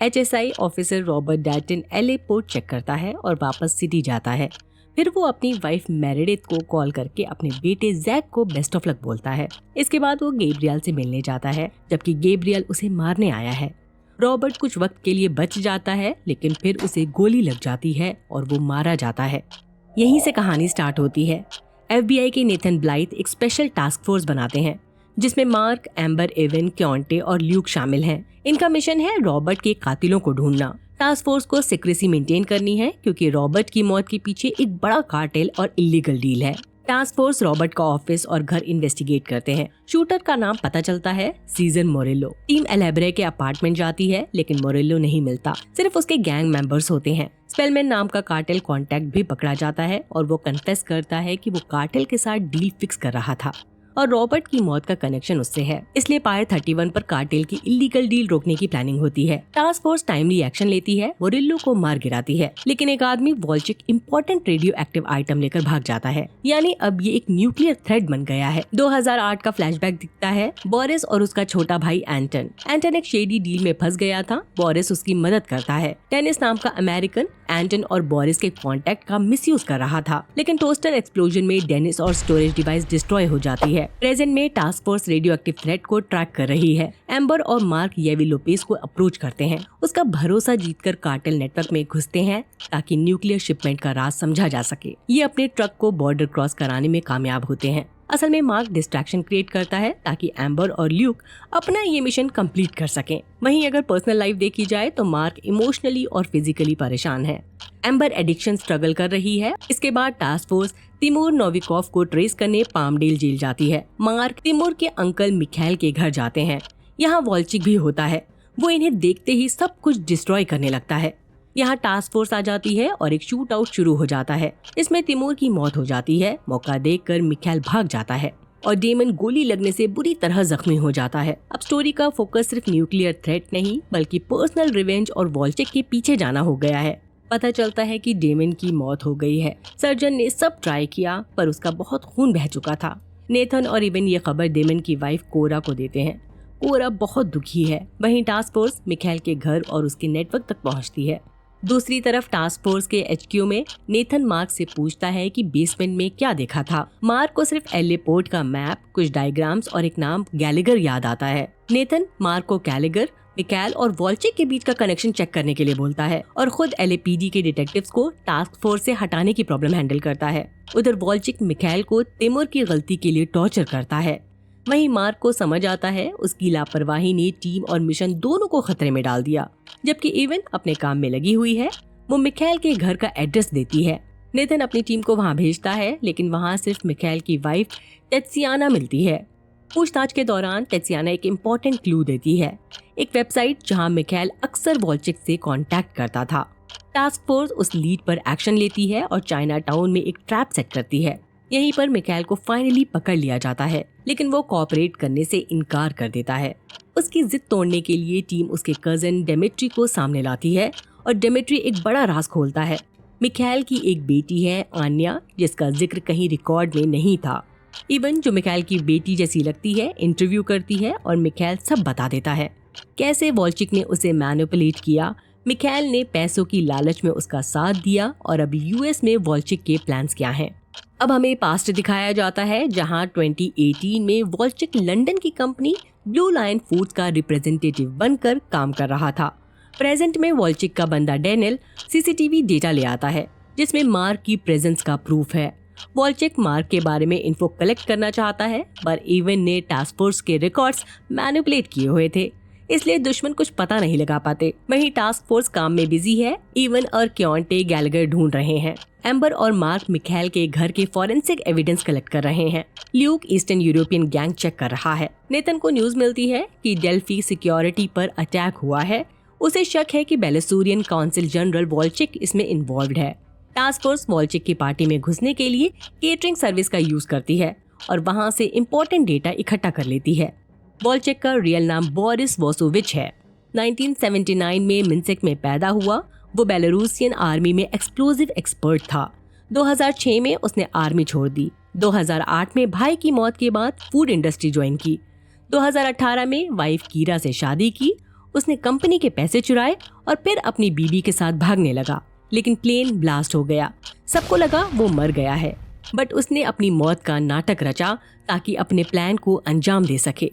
HSI officer Robert Dalton LA port check करता है और वापस सिटी जाता है। फिर वो अपनी वाइफ मेरेडिथ को कॉल करके अपने बेटे जैक को बेस्ट ऑफ लक बोलता है। इसके बाद वो गैब्रियल से मिलने जाता है, जबकि गैब्रियल उसे मारने आया है। रॉबर्ट कुछ वक्त के लिए बच जाता है, लेकिन फिर उसे गोली लग जाती है और वो मारा जाता है। यहीं से कहानी स्टार्ट होती है। FBI के नेथन ब्लाइथ एक स्पेशल टास्क फोर्स बनाते हैं, जिसमें मार्क, एम्बर, एवन, क्योंटे और ल्यूक शामिल हैं। इनका मिशन है रॉबर्ट के कातिलों को ढूंढना। टास्क फोर्स को सीक्रेसी मेंटेन करनी है, क्योंकि रॉबर्ट की मौत के पीछे एक बड़ा कार्टेल और इलीगल डील है। टास्क फोर्स रॉबर्ट का ऑफिस और घर इन्वेस्टिगेट करते हैं। शूटर का नाम पता चलता है सीजन मोरेलो। टीम एलेब्रे के अपार्टमेंट जाती है, लेकिन मोरेलो नहीं मिलता, सिर्फ उसके गैंग मेंबर्स होते हैं। स्पेलमैन नाम का कार्टेल कॉन्टैक्ट भी पकड़ा जाता है और वो कन्फेस करता है कि वो कार्टेल के साथ डील फिक्स कर रहा था और रॉबर्ट की मौत का कनेक्शन उससे है। इसलिए पायर 31 पर कार्टेल की इलीगल डील रोकने की प्लानिंग होती है। टास्क फोर्स टाइमली एक्शन लेती है, मोरेलो को मार गिराती है, लेकिन एक आदमी वॉल्चिक इंपॉर्टेंट रेडियो एक्टिव आइटम लेकर भाग जाता है। यानी अब ये एक न्यूक्लियर थ्रेट बन गया है। 2008 का फ्लैशबैक दिखता है। बोरिस और उसका छोटा भाई एंटन एक शेडी डील में फंस गया था। बोरिस उसकी मदद करता है। टेनिस नाम का अमेरिकन एंटन और बोरिस के कॉन्टैक्ट का मिसयूज कर रहा था, लेकिन टोस्टर एक्सप्लोजन में डेनिस और स्टोरेज डिवाइस डिस्ट्रॉय हो जाती है। प्रेजेंट में task force radio active threat को ट्रैक कर रही है। एम्बर और मार्क येवी लोपेस को अप्रोच करते हैं। उसका भरोसा जीतकर कार्टेल नेटवर्क में घुसते हैं ताकि न्यूक्लियर शिपमेंट का राज समझा जा सके। ये अपने ट्रक को बॉर्डर क्रॉस कराने में कामयाब होते हैं। असल में मार्क डिस्ट्रैक्शन क्रिएट करता है ताकि एम्बर और ल्यूक अपना ये मिशन कंप्लीट कर सकें। वहीं अगर पर्सनल लाइफ देखी जाए तो मार्क इमोशनली और फिजिकली परेशान है। एम्बर एडिक्शन स्ट्रगल कर रही है। इसके बाद टास्क फोर्स तिमूर नोविकोव को ट्रेस करने पामडेल जेल जाती है। मार्क तिमूर के अंकल मिखाइल के घर जाते हैं। यहाँ वॉल्चिक भी होता है। वो इन्हें देखते ही सब कुछ डिस्ट्रॉय करने लगता है। यहाँ टास्क फोर्स आ जाती है और एक शूट आउट शुरू हो जाता है। इसमें तिमूर की मौत हो जाती है। मौका देखकर मिखाइल भाग जाता है और डेमन गोली लगने से बुरी तरह जख्मी हो जाता है। अब स्टोरी का फोकस सिर्फ न्यूक्लियर थ्रेट नहीं, बल्कि पर्सनल रिवेंज और वॉल्चिक के पीछे जाना हो गया है। पता चलता है कि डेमन की मौत हो गई है। सर्जन ने सब ट्राई किया, पर उसका बहुत खून बह चुका था। नेथन और इवन ये खबर डेमन की वाइफ कोरा को देते हैं। कोरा बहुत दुखी है। वहीं टास्क फोर्स मिखाइल के घर और उसके नेटवर्क तक पहुंचती है। दूसरी तरफ टास्क फोर्स के HQ में नेथन मार्क से पूछता है कि बेसमेंट में क्या देखा था। मार्क को सिर्फ LA पोर्ट का मैप, कुछ डायग्राम्स और एक नाम गैलेगर याद आता है। नेथन मार्क को गैलेगर, मिखाइल और वॉल्चिक के बीच का कनेक्शन चेक करने के लिए बोलता है और खुद LAPD के डिटेक्टिव्स को टास्क फोर्स से हटाने की प्रॉब्लम हैंडल करता है। उधर वॉल्चिक मिखाइल को तिमूर की गलती के लिए टॉर्चर करता है। वहीं मार्क को समझ आता है उसकी लापरवाही ने टीम और मिशन दोनों को खतरे में डाल दिया। जबकि इवन अपने काम में लगी हुई है। वो मिखाइल के घर का एड्रेस देती है। नेथन अपनी टीम को वहां भेजता है, लेकिन वहां सिर्फ मिखाइल की वाइफ टेत्सियाना मिलती है। पूछताछ के दौरान टेत्सियाना एक इम्पोर्टेंट क्लू देती है, एक वेबसाइट जहां मिखाइल अक्सर वॉल्चिक से कांटेक्ट करता था। टास्क फोर्स उस लीड पर एक्शन लेती है और चाइना टाउन में एक ट्रैप सेट करती है। यहीं पर मिखाइल को फाइनली पकड़ लिया जाता है, लेकिन वो कोऑपरेट करने से इनकार कर देता है। उसकी जिद तोड़ने के लिए टीम उसके कजन डेमेट्री को सामने लाती है और डेमेट्री एक बड़ा राज खोलता है। मिखाइल की एक बेटी है आन्या, जिसका जिक्र कहीं रिकॉर्ड में नहीं था। इवन जो मिखाइल की बेटी जैसी लगती है इंटरव्यू करती है और मिखाइल सब बता देता है। कैसे वॉल्चिक ने उसे मैनिपुलेट किया, मिखाइल ने पैसों की लालच में उसका साथ दिया और अब US में वॉल्चिक के प्लान्स क्या हैं। अब हमें पास्ट दिखाया जाता है, जहां 2018 में वॉल्चिक लंदन की कंपनी ब्लू लायन फूड्स का रिप्रेजेंटेटिव बनकर काम कर रहा था। प्रेजेंट में वॉल्चिक का बंदा डैनियल CCTV डेटा ले आता है, जिसमें मार्क की प्रेजेंस का प्रूफ है। वॉल्चिक मार्क के बारे में इन्फो कलेक्ट करना चाहता है, पर इवन ने टास्क फोर्स के रिकॉर्ड्स मैनिपुलेट किए हुए थे, इसलिए दुश्मन कुछ पता नहीं लगा पाते। वहीं टास्क फोर्स काम में बिजी है। इवन और क्योंटे गैलेगर ढूंढ रहे हैं। एम्बर और मार्क मिखाइल के घर के फॉरेंसिक एविडेंस कलेक्ट कर रहे हैं। Luke eastern European gang check कर रहा है। नेथन को न्यूज मिलती है कि डेल्फी सिक्योरिटी पर अटैक हुआ है। उसे शक है कि बेलारूसियन काउंसिल जनरल वॉल्चिक इसमें इन्वॉल्व्ड है। टास्क फोर्स वॉल्चिक की पार्टी में घुसने के लिए केटरिंग सर्विस का यूज करती है और वहां से इम्पोर्टेंट डेटा इकट्ठा कर लेती है। वॉल्चिक का रियल नाम बोरिस वोसोविच है। 1979 में मिन्स्क में पैदा हुआ। वो बेलारूसियन आर्मी में एक्सप्लोजिव एक्सपर्ट था। 2006 में उसने आर्मी छोड़ दी। 2008 में भाई की मौत के बाद फूड इंडस्ट्री ज्वाइन की। 2018 में वाइफ कीरा से शादी की उसने कंपनी के पैसे चुराए और फिर अपनी बीवी के साथ भागने लगा, लेकिन प्लेन ब्लास्ट हो गया। सबको लगा वो मर गया है, बट उसने अपनी मौत का नाटक रचा ताकि अपने प्लान को अंजाम दे सके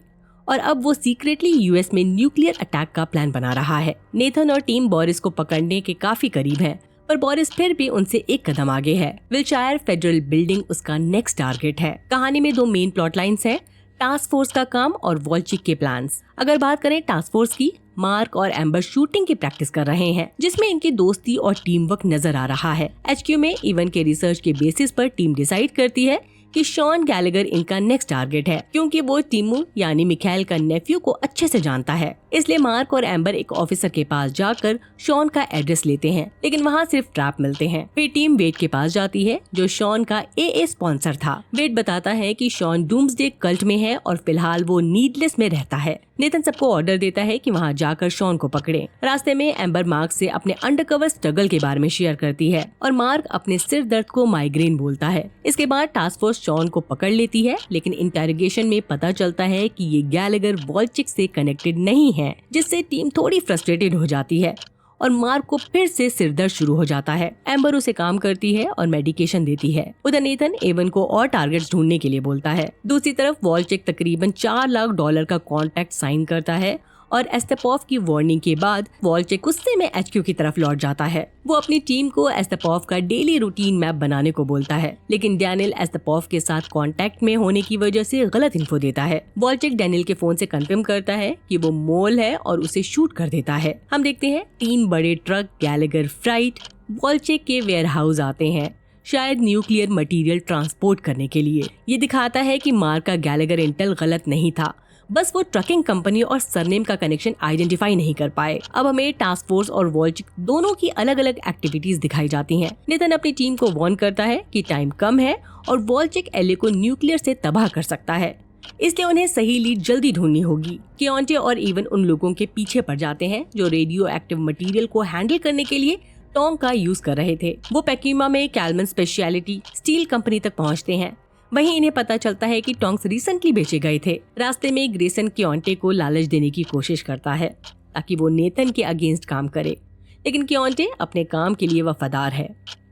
और अब वो सीक्रेटली यूएस में न्यूक्लियर अटैक का प्लान बना रहा है। नेथन और टीम बोरिस को पकड़ने के काफी करीब है, पर बोरिस फिर भी उनसे एक कदम आगे है। विल्शायर फेडरल बिल्डिंग उसका नेक्स्ट टारगेट है। कहानी में 2 मेन प्लॉट लाइन्स हैं, टास्क फोर्स का काम और वॉल्चिक के प्लान्स। अगर बात करें टास्क फोर्स की, मार्क और एम्बर शूटिंग की प्रैक्टिस कर रहे हैं, जिसमें इनकी दोस्ती और टीम वर्क नजर आ रहा है। एचक्यू में इवन के रिसर्च के बेसिस पर टीम डिसाइड करती है कि शॉन गैलेगर इनका नेक्स्ट टारगेट है, क्योंकि वो टिमू यानी मिखाइल का नेफ्यू को अच्छे से जानता है। इसलिए मार्क और एम्बर एक ऑफिसर के पास जाकर शॉन का एड्रेस लेते हैं, लेकिन वहाँ सिर्फ ट्रैप मिलते हैं। फिर टीम वेड के पास जाती है, जो शॉन का AA स्पॉन्सर था। वेड बताता है कि शॉन डूम्सडे कल्ट में है और फिलहाल वो नीडलेस में रहता है। नेथन सबको ऑर्डर देता है कि वहाँ जाकर शॉन को पकड़े। रास्ते में एम्बर मार्क से अपने अंडरकवर स्ट्रगल के बारे में शेयर करती है और मार्क अपने सिर दर्द को माइग्रेन बोलता है। इसके बाद टास्क फोर्स शॉन को पकड़ लेती है, लेकिन इंटेरोगेशन में पता चलता है कि ये गैलेगर वॉल्चिक से कनेक्टेड नहीं है, जिससे टीम थोड़ी फ्रस्ट्रेटेड हो जाती है और मार्क को फिर से सिरदर्द शुरू हो जाता है। एम्बर उसे काम करती है और मेडिकेशन देती है। उधर नेथन एवन को और टारगेट्स ढूंढने के लिए बोलता है। दूसरी तरफ वॉल्चिक तकरीबन $4 लाख का कॉन्ट्रैक्ट साइन करता है और एस्तेपोव की वार्निंग के बाद वॉल्चिक गुस्से में HQ की तरफ लौट जाता है। वो अपनी टीम को एस्तेपोव का डेली रूटीन मैप बनाने को बोलता है, लेकिन डैनियल एस्तेपोव के साथ कांटेक्ट में होने की वजह से गलत इन्फो देता है। वॉल्चिक डैनियल के फोन से कंफर्म करता है कि वो मोल है और उसे शूट कर देता है। हम देखते हैं 3 बड़े ट्रक गैलेगर फ्राइट वॉल्चिक के वेयरहाउस आते हैं, शायद न्यूक्लियर मटेरियल ट्रांसपोर्ट करने के लिए। ये दिखाता है कि मार्क का गैलेगर इंटेल गलत नहीं था, बस वो ट्रकिंग कंपनी और सरनेम का कनेक्शन आइडेंटिफाई नहीं कर पाए। अब हमें टास्क फोर्स और वॉल्चिक दोनों की अलग अलग एक्टिविटीज दिखाई जाती हैं। नेथन अपनी टीम को वार्न करता है कि टाइम कम है और वॉल्चिक LA को न्यूक्लियर से तबाह कर सकता है, इसलिए उन्हें सही लीड जल्दी ढूंढनी होगी। कियोंटे और इवन उन लोगों के पीछे पड़ जाते हैं जो रेडियो एक्टिव मटीरियल को हैंडल करने के लिए टोंग का यूज कर रहे थे। वो पेकीमा में कैलमन स्पेशलिटी स्टील कंपनी तक पहुँचते हैं। वहीं इन्हें पता चलता है कि टोंग्स रिसेंटली बेचे गए थे। रास्ते में ग्रेसन कियोंटे को लालच देने की कोशिश करता है ताकि वो नेथन के अगेंस्ट काम करे, लेकिन कियोंटे अपने काम के लिए वफादार है।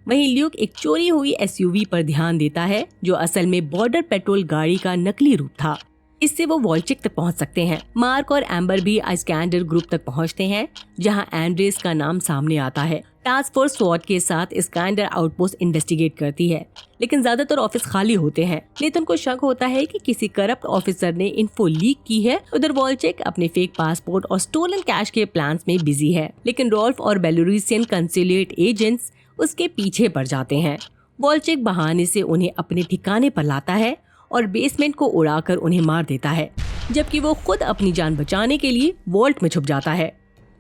वहीं ल्यूक एक चोरी हुई SUV पर ध्यान देता है, जो असल में बॉर्डर पेट्रोल गाड़ी का नकली रूप था। इससे वो वॉल्चिक तक पहुंच सकते हैं। मार्क और एम्बर भी आइस्कैंडर ग्रुप तक पहुंचते हैं, जहां एंड्रेस का नाम सामने आता है। टास्क फोर्स स्वॉट के साथ इस्कैंडर आउटपोस्ट इन्वेस्टिगेट करती है, लेकिन ज्यादातर ऑफिस खाली होते हैं। नेथन को शक होता है कि किसी करप्ट ऑफिसर ने इन्फो लीक की है। उधर वॉल्चिक अपने फेक पासपोर्ट और स्टोलन कैश के प्लान्स में बिजी है, लेकिन रॉल्फ और बेलोरूसियन कंसुलेट एजेंट्स उसके पीछे पड़ जाते हैं। वॉल्चिक बहाने से उन्हें अपने ठिकाने पर लाता है और बेसमेंट को उड़ाकर उन्हें मार देता है, जबकि वो खुद अपनी जान बचाने के लिए वॉल्ट में छुप जाता है।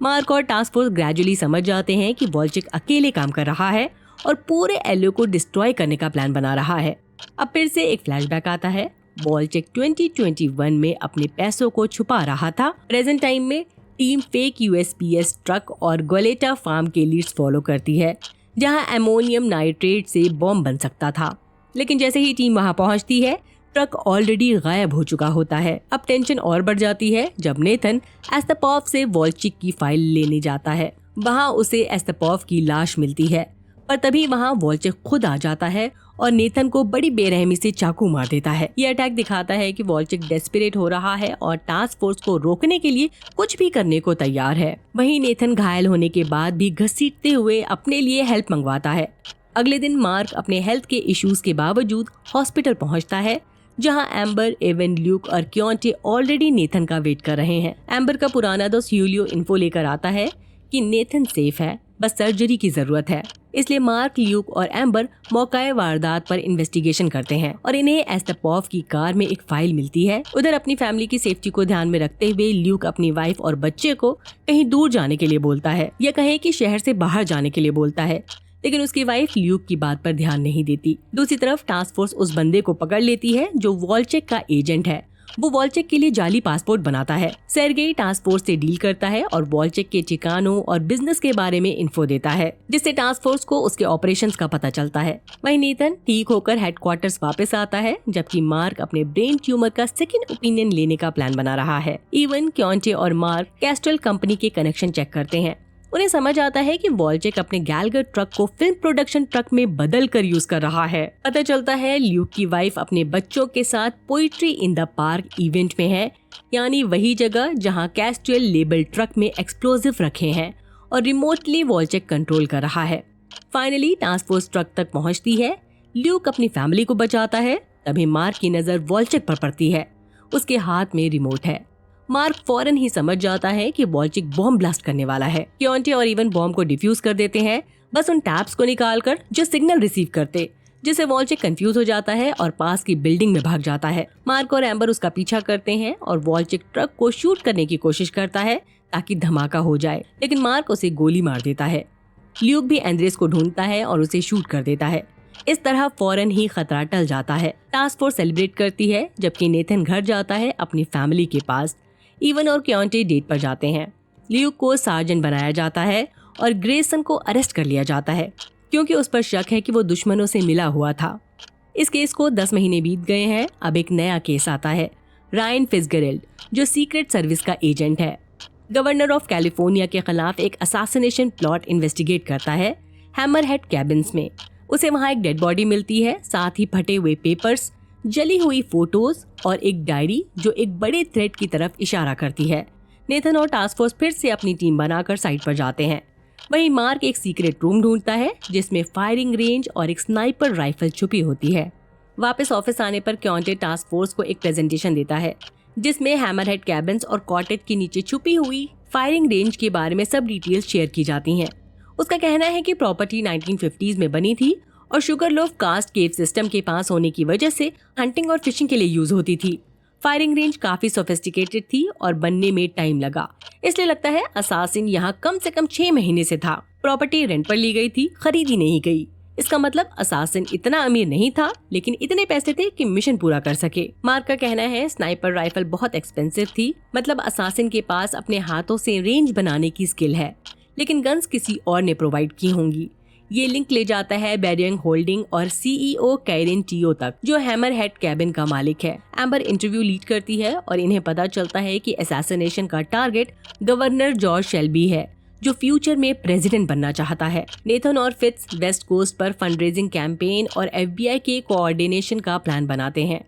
मार्क और टास्क फोर्स ग्रेजुअली समझ जाते हैं कि वॉल्चिक अकेले काम कर रहा है और पूरे LA को डिस्ट्रॉय करने का प्लान बना रहा है। अब फिर से एक फ्लैशबैक आता है। वॉल्चिक 2021 में अपने पैसों को छुपा रहा था। प्रेजेंट टाइम में टीम फेक USPS ट्रक और गोलेटा फार्म के लीड्स फॉलो करती है, जहां अमोनियम नाइट्रेट से बॉम्ब बन सकता था। लेकिन जैसे ही टीम वहां पहुंचती है, ट्रक ऑलरेडी गायब हो चुका होता है। अब टेंशन और बढ़ जाती है जब नेथन एस्तेपोव से वॉल्चिक की फाइल लेने जाता है। वहां उसे एस्तेपोव की लाश मिलती है, पर तभी वहां वॉल्चिक खुद आ जाता है और नेथन को बड़ी बेरहमी से चाकू मार देता है। यह अटैक दिखाता है कि वॉल्चिक डेस्परेट हो रहा है और टास्क फोर्स को रोकने के लिए कुछ भी करने को तैयार है। वहीं नेथन घायल होने के बाद भी घसीटते हुए अपने लिए हेल्प मंगवाता है। अगले दिन मार्क अपने हेल्थ के इश्यूज के बावजूद हॉस्पिटल पहुंचता है, जहां एम्बर, एवन, ल्यूक और कियोंटे ऑलरेडी नेथन का वेट कर रहे हैं। एम्बर का पुराना दोस्त यूलियो इन्फो लेकर आता है कि नेथन सेफ है, बस सर्जरी की जरूरत है। इसलिए मार्क, ल्यूक और एम्बर मौकाए वारदात पर इन्वेस्टिगेशन करते हैं और इन्हें एस्तेपोव की कार में एक फाइल मिलती है। उधर अपनी फैमिली की सेफ्टी को ध्यान में रखते हुए ल्यूक अपनी वाइफ और बच्चे को कहीं दूर जाने के लिए बोलता है, या कहें कि शहर से बाहर जाने के लिए बोलता है, लेकिन उसकी वाइफ ल्यूक की बात पर ध्यान नहीं देती। दूसरी तरफ टास्क फोर्स उस बंदे को पकड़ लेती है जो वॉल्चिक का एजेंट है वो वॉल्चेक के लिए जाली पासपोर्ट बनाता है। सेर्गेई टास्क फोर्स से डील करता है और वॉल्चेक के ठिकानों और बिजनेस के बारे में इन्फो देता है, जिससे टास्क फोर्स को उसके ऑपरेशंस का पता चलता है। वहीं नेथन ठीक होकर हेडक्वार्टर्स वापस आता है, जबकि मार्क अपने ब्रेन ट्यूमर का सेकंड ओपिनियन लेने का प्लान बना रहा है। इवन, क्योंटे और मार्क कैस्ट्रल कंपनी के कनेक्शन चेक करते हैं। उन्हें समझ आता है कि वॉल्चेक अपने गैलगर ट्रक को फिल्म प्रोडक्शन ट्रक में बदल कर यूज कर रहा है। पता चलता है ल्यूक की वाइफ अपने बच्चों के साथ poetry in the park event में है, यानी वही जगह जहां कैस्ट्रल लेबल ट्रक में एक्सप्लोजिव रखे हैं और रिमोटली वॉल्चेक कंट्रोल कर रहा है। फाइनली टास्क फोर्स ट्रक तक पहुंचती है। ल्यूक अपनी फैमिली को बचाता है। तभी मार्क की नजर वॉल्चेक पर पड़ती है। उसके हाथ में रिमोट है। मार्क फौरन ही समझ जाता है कि वॉल्चेक बॉम्ब ब्लास्ट करने वाला है। क्योंटे और इवन बॉम्ब को डिफ्यूज कर देते हैं, बस उन टैप्स को निकालकर जो सिग्नल रिसीव करते, जिससे वॉल्चेक कंफ्यूज हो जाता है और पास की बिल्डिंग में भाग जाता है। मार्क और एम्बर उसका पीछा करते हैं और वॉल्चेक ट्रक को शूट करने की कोशिश करता है ताकि धमाका हो जाए, लेकिन मार्क उसे गोली मार देता है। ल्यूक भी एंड्रेस को ढूंढता है और उसे शूट कर देता है। इस तरह फौरन ही खतरा टल जाता है। टास्क फोर्स सेलिब्रेट करती है, जबकि नेथन घर जाता है अपनी फैमिली के पास। इवन और क्योंटे डेट पर जाते हैं। ल्यूक को सार्जेंट बनाया जाता है और ग्रेसन को अरेस्ट कर लिया जाता है, क्योंकि उस पर शक है कि वो दुश्मनों से मिला हुआ था। इस केस को 10 महीने बीत गए हैं। अब एक नया केस आता है। रायन फिट्जगेराल्ड, जो सीक्रेट सर्विस का एजेंट है, गवर्नर ऑफ कैलिफोर्निया के खिलाफ एक असैसिनेशन प्लॉट इन्वेस्टिगेट करता है हैमरहेड कैबिन्स में। उसे वहाँ एक डेड बॉडी मिलती है, साथ ही फटे हुए पेपर्स, जली हुई फोटोज और एक डायरी जो एक बड़े थ्रेट की तरफ इशारा करती है। नेथन और टास्क फोर्स फिर से अपनी टीम बनाकर साइट पर जाते हैं। वहीं मार्क एक सीक्रेट रूम ढूंढता है जिसमें फायरिंग रेंज और एक स्नाइपर राइफल छुपी होती है। वापस ऑफिस आने पर क्योंटे टास्क फोर्स को एक प्रेजेंटेशन देता है, जिसमें हैमरहेड कैबिन्स और कॉटेज के नीचे छुपी हुई फायरिंग रेंज के बारे में सब डिटेल्स शेयर की जाती हैं। उसका कहना है कि प्रॉपर्टी 1950s में बनी थी और शुगरलोफ कास्ट केव सिस्टम के पास होने की वजह से हंटिंग और फिशिंग के लिए यूज होती थी। फायरिंग रेंज काफी सोफिस्टिकेटेड थी और बनने में टाइम लगा, इसलिए लगता है असासिन यहाँ कम से कम 6 महीने से था। प्रॉपर्टी रेंट पर ली गई थी, खरीदी नहीं गई। इसका मतलब असासिन इतना अमीर नहीं था, लेकिन इतने पैसे थे कि मिशन पूरा कर सके। मार्क का कहना है स्नाइपर राइफल बहुत एक्सपेंसिव थी, मतलब असासिन के पास अपने हाथों से रेंज बनाने की स्किल है, लेकिन गन्स किसी और ने प्रोवाइड की होंगी। ये लिंक ले जाता है बेरिंग होल्डिंग और सीईओ कैरिन टीओ तक, जो हैमरहेड कैबिन का मालिक है। एम्बर इंटरव्यू लीड करती है और इन्हें पता चलता है कि असैसिनेशन का टारगेट गवर्नर जॉर्ज शेल्बी है, जो फ्यूचर में प्रेसिडेंट बनना चाहता है। नेथन और फिट्ज वेस्ट कोस्ट पर फंडरेजिंग कैंपेन और एफबीआई के कोऑर्डिनेशन का प्लान बनाते हैं,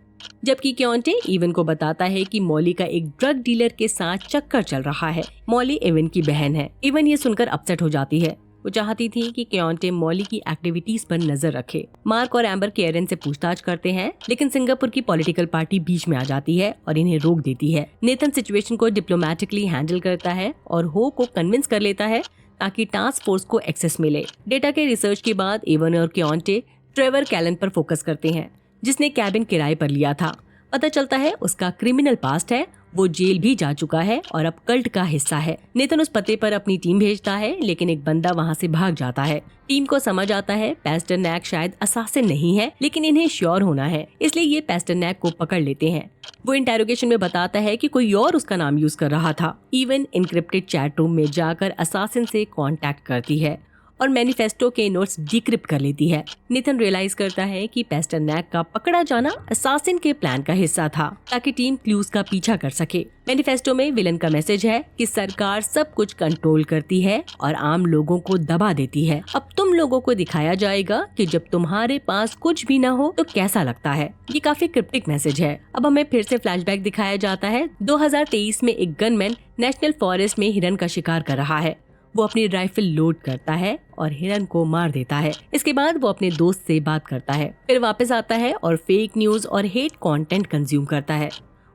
जबकि क्योंटे इवन को बताता है कि मॉली का एक ड्रग डीलर के साथ चक्कर चल रहा है। मॉली इवन की बहन है। इवन ये सुनकर अपसेट हो जाती है। वो चाहती थी कि क्योंटे मॉली की एक्टिविटीज पर नजर रखे। मार्क और एम्बर केरन से पूछताछ करते हैं, लेकिन सिंगापुर की पॉलिटिकल पार्टी बीच में आ जाती है और इन्हें रोक देती है। नेथन सिचुएशन को डिप्लोमेटिकली हैंडल करता है और हो को कन्विंस कर लेता है ताकि टास्क फोर्स को एक्सेस मिले। डेटा के रिसर्च के बाद इवन और क्योंटे ट्रेवर कैलन पर फोकस करते हैं, जिसने कैबिन किराए पर लिया था। पता चलता है उसका क्रिमिनल पास्ट है, वो जेल भी जा चुका है और अब कल्ट का हिस्सा है। नेथन उस पते पर अपनी टीम भेजता है, लेकिन एक बंदा वहाँ से भाग जाता है। टीम को समझ आता है पेस्टरनैक शायद असासिन नहीं है, लेकिन इन्हें श्योर होना है, इसलिए ये पेस्टरनैक को पकड़ लेते हैं। वो इंटेरोगेशन में बताता है कि कोई और उसका नाम यूज कर रहा था। इवन इनक्रिप्टेड चैट रूम में जाकर असासिन से कांटेक्ट करती है और मैनिफेस्टो के नोट्स डिक्रिप्ट कर लेती है। नेथन रियलाइज करता है कि पेस्टरनैक का पकड़ा जाना असासिन के प्लान का हिस्सा था, ताकि टीम क्लूज का पीछा कर सके। मैनिफेस्टो में विलन का मैसेज है कि सरकार सब कुछ कंट्रोल करती है और आम लोगों को दबा देती है। अब तुम लोगों को दिखाया जाएगा कि जब तुम्हारे पास कुछ भी न हो तो कैसा लगता है। ये काफी क्रिप्टिक मैसेज है। अब हमें फिर से फ्लैशबैक दिखाया जाता है। 2023 में एक गनमैन नेशनल फॉरेस्ट में हिरन का शिकार कर रहा है। वो अपनी राइफल लोड करता है और हिरन को मार देता है। इसके बाद वो अपने दोस्त से बात करता है, फिर वापस आता है और फेक न्यूज और हेट कंटेंट कंज्यूम करता है।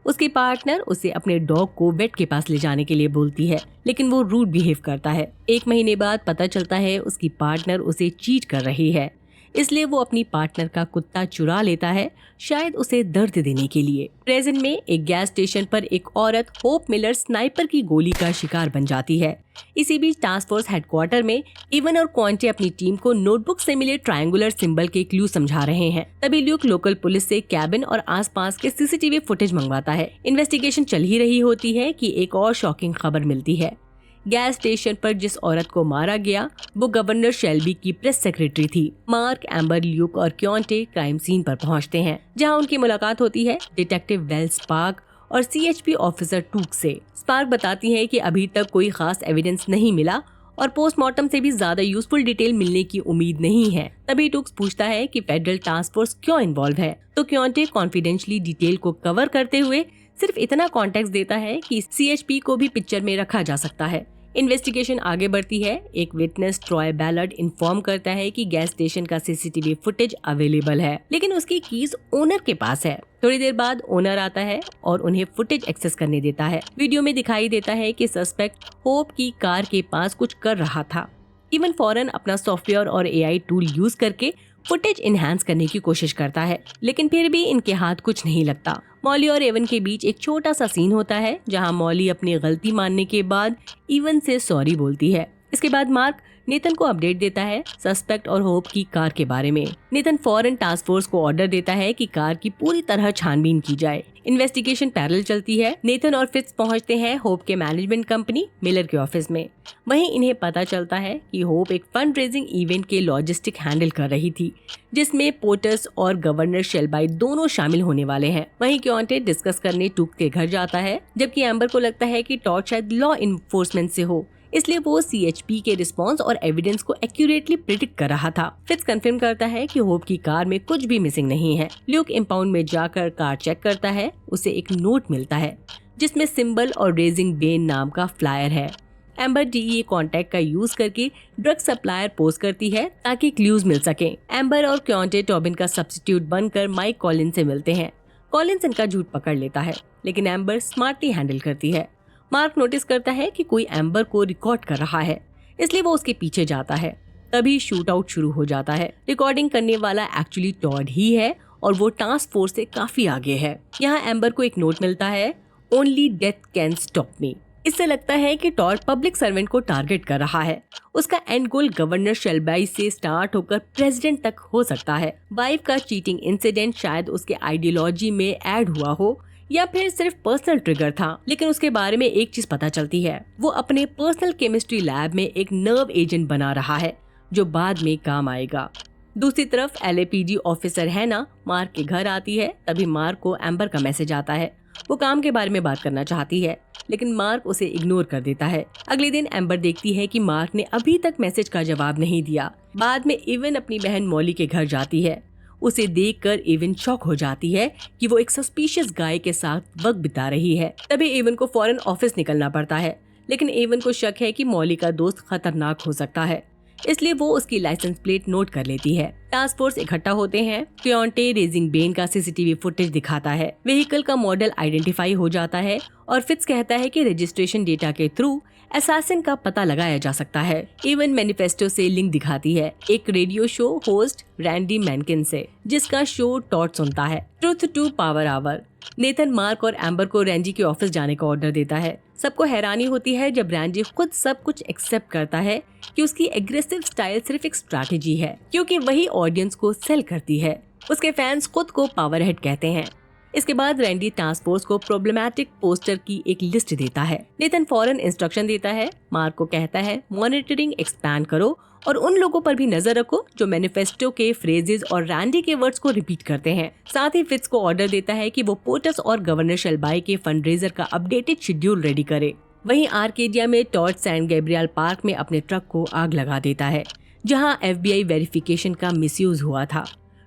उसकी पार्टनर उसे अपने डॉग को वेट के पास ले जाने के लिए बोलती है, लेकिन वो रूड बिहेव करता है। 1 महीने बाद पता चलता है उसकी पार्टनर उसे चीट कर रही है। इसलिए वो अपनी पार्टनर का कुत्ता चुरा लेता है, शायद उसे दर्द देने के लिए। प्रेजेंट में एक गैस स्टेशन पर एक औरत होप मिलर स्नाइपर की गोली का शिकार बन जाती है। इसी बीच टास्क फोर्स हेडक्वार्टर में इवन और क्वांटे अपनी टीम को नोटबुक से मिले ट्रायंगुलर सिंबल के क्लू समझा रहे हैं। तभी ल्यूक लोकल पुलिस से कैबिन और आसपास के सीसीटीवी फुटेज मंगवाता है। इन्वेस्टिगेशन चल ही रही होती है कि एक और शॉकिंग खबर मिलती है। गैस स्टेशन पर जिस औरत को मारा गया वो गवर्नर शेल्बी की प्रेस सेक्रेटरी थी। मार्क, एम्बर, ल्यूक और क्योंटे क्राइम सीन पर पहुंचते हैं, जहां उनकी मुलाकात होती है डिटेक्टिव वेल्स स्पार्क और सीएचपी ऑफिसर टूक से। स्पार्क बताती है कि अभी तक कोई खास एविडेंस नहीं मिला और पोस्टमार्टम से भी ज्यादा यूजफुल डिटेल मिलने की उम्मीद नहीं है। तभी टूक्स पूछता है कि फेडरल टास्क फोर्स क्यों इन्वॉल्व है, तो क्योंटे कॉन्फिडेंशियली डिटेल को कवर करते हुए सिर्फ इतना कॉन्टेक्स्ट देता है कि सीएचपी को भी पिक्चर में रखा जा सकता है। इन्वेस्टिगेशन आगे बढ़ती है। एक विटनेस ट्रॉय बैलर्ड इन्फॉर्म करता है कि गैस स्टेशन का सीसीटीवी फुटेज अवेलेबल है, लेकिन उसकी कीज ओनर के पास है। थोड़ी देर बाद ओनर आता है और उन्हें फुटेज एक्सेस करने देता है। वीडियो में दिखाई देता है कि सस्पेक्ट होप की कार के पास कुछ कर रहा था। इवन फौरन अपना सॉफ्टवेयर और एआई टूल यूज करके फुटेज इनहैंस करने की कोशिश करता है, लेकिन फिर भी इनके हाथ कुछ नहीं लगता। मॉली और एवन के बीच एक छोटा सा सीन होता है, जहां मॉली अपनी गलती मानने के बाद इवन से सॉरी बोलती है। इसके बाद मार्क नेथन को अपडेट देता है सस्पेक्ट और होप की कार के बारे में। नेथन फौरन टास्क फोर्स को ऑर्डर देता है कि कार की पूरी तरह छानबीन की जाए। इन्वेस्टिगेशन पैरेलल चलती है। नेथन और फिट्स पहुंचते हैं होप के मैनेजमेंट कंपनी मिलर के ऑफिस में। वहीं इन्हें पता चलता है कि होप एक फंड रेजिंग इवेंट के लॉजिस्टिक हैंडल कर रही थी, जिसमें पोर्टस और गवर्नर शेल्बाई दोनों शामिल होने वाले हैं। वहीं क्योंटे डिस्कस करने टूक के घर जाता है, जबकि एम्बर को लगता है कि टॉड शायद लॉ इन्फोर्समेंट से हो, इसलिए वो सीएचपी के रिस्पांस और एविडेंस को एक्यूरेटली प्रिडिक्ट कर रहा था। फिट्स कंफर्म करता है कि होप की कार में कुछ भी मिसिंग नहीं है। ल्यूक इंपाउंड में जाकर कार चेक करता है। उसे एक नोट मिलता है जिसमें सिंबल और रेजिंग बेन नाम का फ्लायर है। एम्बर डीईए कॉन्टैक्ट का यूज करके ड्रग सप्लायर पोस्ट करती है ताकि क्लूज मिल सके। एम्बर और क्योंटे टॉबिन का सब्स्टिट्यूट बनकर माइक कॉलिन से मिलते हैं। कॉलिन्स इनका झूठ पकड़ लेता है, लेकिन एम्बर स्मार्टली हैंडल करती है। मार्क नोटिस करता है कि कोई एम्बर को रिकॉर्ड कर रहा है, इसलिए वो उसके पीछे जाता है। तभी शूट आउट शुरू हो जाता है। रिकॉर्डिंग करने वाला एक्चुअली टॉड ही है और वो टास्क फोर्स से काफी आगे है। यहाँ एम्बर को एक नोट मिलता है, only death can stop me. इससे लगता है कि टॉड पब्लिक सर्वेंट को टारगेट कर रहा है। उसका एंड गोल गवर्नर शेल्बाई से स्टार्ट होकर प्रेसिडेंट तक हो सकता है। वाइफ का चीटिंग इंसिडेंट शायद उसके आइडियोलॉजी में ऐड हुआ हो या फिर सिर्फ पर्सनल ट्रिगर था, लेकिन उसके बारे में एक चीज पता चलती है, वो अपने पर्सनल केमिस्ट्री लैब में एक नर्व एजेंट बना रहा है जो बाद में काम आएगा। दूसरी तरफ एलएपीडी ऑफिसर हैना मार्क के घर आती है। तभी मार्क को एम्बर का मैसेज आता है। वो काम के बारे में बात करना चाहती है, लेकिन मार्क उसे इग्नोर कर देता है। अगले दिन एम्बर देखती है कि मार्क ने अभी तक मैसेज का जवाब नहीं दिया। बाद में इवन अपनी बहन मॉली के घर जाती है। उसे देखकर एवन शॉक हो जाती है कि वो एक सस्पिशियस गाय के साथ वक्त बिता रही है। तभी एवन को फौरन ऑफिस निकलना पड़ता है, लेकिन एवन को शक है कि मॉली का दोस्त खतरनाक हो सकता है, इसलिए वो उसकी लाइसेंस प्लेट नोट कर लेती है। टास्क फोर्स इकट्ठा होते हैं। क्योंटे रेजिंग बेन का सीसीटीवी फुटेज दिखाता है। व्हीकल का मॉडल आइडेंटिफाई हो जाता है और फिट्स कहता है कि रजिस्ट्रेशन डेटा के थ्रू असैसिन का पता लगाया जा सकता है। इवन मैनिफेस्टो से लिंक दिखाती है एक radio show host Randy Mankin से, जिसका शो टॉड सुनता है, truth to power hour. Nathan Mark और एम्बर को रैंडी के ऑफिस जाने का ऑर्डर देता है। सबको हैरानी होती है जब रैंडी खुद सब कुछ एक्सेप्ट करता है कि उसकी एग्रेसिव स्टाइल सिर्फ एक स्ट्रैटेजी है, क्योंकि वही ऑडियंस को सेल करती है। उसके फैंस खुद को पावर हेड कहते हैं। इसके बाद रैंडी टास्क फोर्स को प्रॉब्लमैटिक पोस्टर की एक लिस्ट देता है। नेथन फौरन इंस्ट्रक्शन देता है। मार्क को कहता है मॉनिटरिंग एक्सपैंड करो और उन लोगों पर भी नजर रखो जो मैनिफेस्टो के फ्रेजेस और रैंडी के वर्ड्स को रिपीट करते हैं। साथ ही फिट्स को ऑर्डर देता है कि वो पोर्टस और गवर्नर शेल्बाई के फंडरेजर का अपडेटेड शेड्यूल रेडी करे। वहीं आर्केडिया में टॉड सैन गैब्रियल पार्क में अपने ट्रक को आग लगा देता है, जहां एफबीआई वेरिफिकेशन का मिसयूज हुआ था।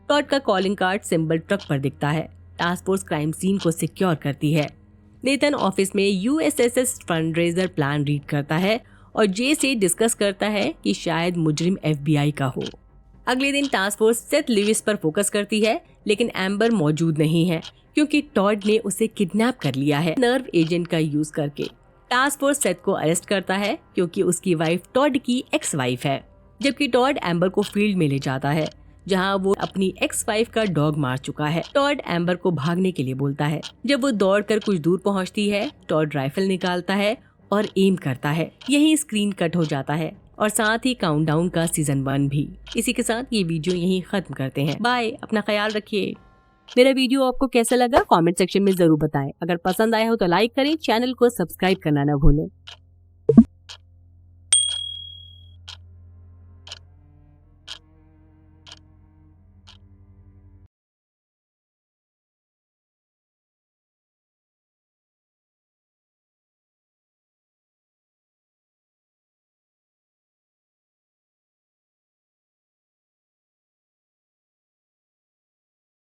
टॉड का कॉलिंग कार्ड सिंबल ट्रक पर दिखता है। टास्क फोर्स क्राइम सीन को सिक्योर करती है। नेथन ऑफिस में यूएसएसएस फंडरेजर प्लान रीड करता है और जे से डिस्कस करता है कि शायद मुजरिम एफबीआई का हो। अगले दिन टास्क फोर्स सेथ लिविस पर फोकस करती है, लेकिन एम्बर मौजूद नहीं है क्योंकि टॉड ने उसे किडनैप कर लिया है नर्व एजेंट का यूज करके। टास्क फोर्स सेथ को अरेस्ट करता है क्योंकि उसकी वाइफ टॉड की एक्स वाइफ है, जबकि टॉड एम्बर को फील्ड में ले जाता है जहां वो अपनी एक्स वाइफ का डॉग मार चुका है। टॉड एम्बर को भागने के लिए बोलता है। जब वो दौड़कर कुछ दूर पहुंचती है, टॉड राइफल निकालता है और एम करता है। यही स्क्रीन कट हो जाता है और साथ ही काउंटडाउन का सीजन 1 भी। इसी के साथ ये वीडियो यहीं खत्म करते हैं। बाय, अपना ख्याल रखिए। मेरा वीडियो आपको कैसा लगा कमेंट सेक्शन में जरूर बताएं। अगर पसंद आया हो तो लाइक करें, चैनल को सब्सक्राइब करना ना भूलें।